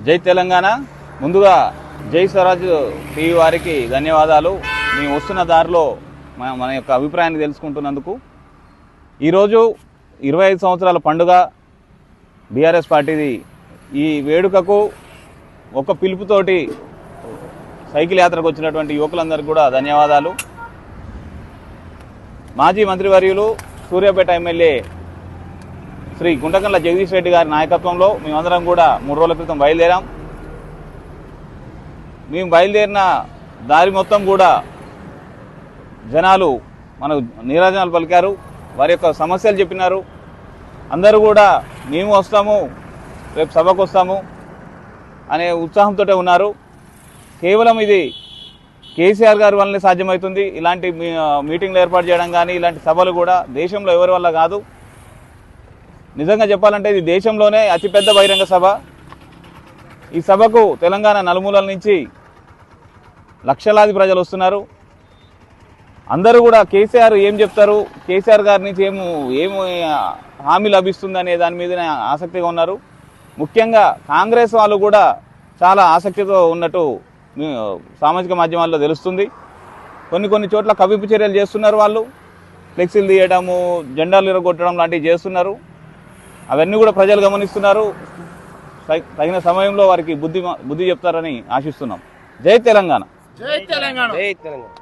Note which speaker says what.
Speaker 1: జై తెలంగాణ. ముందుగా జై స్వరాజ్ టీవీ వారికి ధన్యవాదాలు. మేము వస్తున్న దారిలో మన యొక్క అభిప్రాయాన్ని తెలుసుకుంటున్నందుకు. ఈరోజు 25 సంవత్సరాల పండుగ బీఆర్ఎస్ పార్టీది. ఈ వేడుకకు ఒక పిలుపుతోటి సైకిల్ యాత్రకు వచ్చినటువంటి యువకులందరికీ కూడా ధన్యవాదాలు. మాజీ మంత్రివర్యులు సూర్యాపేట ఎమ్మెల్యే శ్రీ గుంటకండ్ల జగదీష్ రెడ్డి గారి నాయకత్వంలో మేమందరం కూడా 3 రోజుల క్రితం బయలుదేరాం. మేము బయలుదేరిన దారి మొత్తం కూడా జనాలు మనకు నీరాజనాలు పలికారు, వారి యొక్క సమస్యలు చెప్పినారు. అందరూ కూడా మేము వస్తాము, రేపు సభకు వస్తాము అనే ఉత్సాహంతో ఉన్నారు. కేవలం ఇది కేసీఆర్ గారి వల్లనే సాధ్యమవుతుంది. ఇలాంటి మీటింగ్లు ఏర్పాటు చేయడం కానీ ఇలాంటి సభలు కూడా దేశంలో ఎవరి వల్ల కాదు. నిజంగా చెప్పాలంటే ఇది దేశంలోనే అతిపెద్ద బహిరంగ సభ. ఈ సభకు తెలంగాణ నలుమూలల నుంచి లక్షలాది ప్రజలు వస్తున్నారు. అందరూ కూడా కేసీఆర్ ఏం చెప్తారు, కేసీఆర్ గారి నుంచి ఏమి హామీ లభిస్తుంది అనే దాని మీదనే ఆసక్తిగా ఉన్నారు. ముఖ్యంగా కాంగ్రెస్ వాళ్ళు కూడా చాలా ఆసక్తితో ఉన్నట్టు సామాజిక మాధ్యమాల్లో తెలుస్తుంది. కొన్ని చోట్ల కవింపు చర్యలు చేస్తున్నారు. వాళ్ళు ఫ్లెక్సీలు తీయడము, జెండాలు ఇరగొట్టడం లాంటివి చేస్తున్నారు. అవన్నీ కూడా ప్రజలు గమనిస్తున్నారు. తగిన సమయంలో వారికి బుద్ధి చెప్తారని ఆశిస్తున్నాం. జై తెలంగాణ.
Speaker 2: జై తెలంగాణ. జై తెలంగాణ.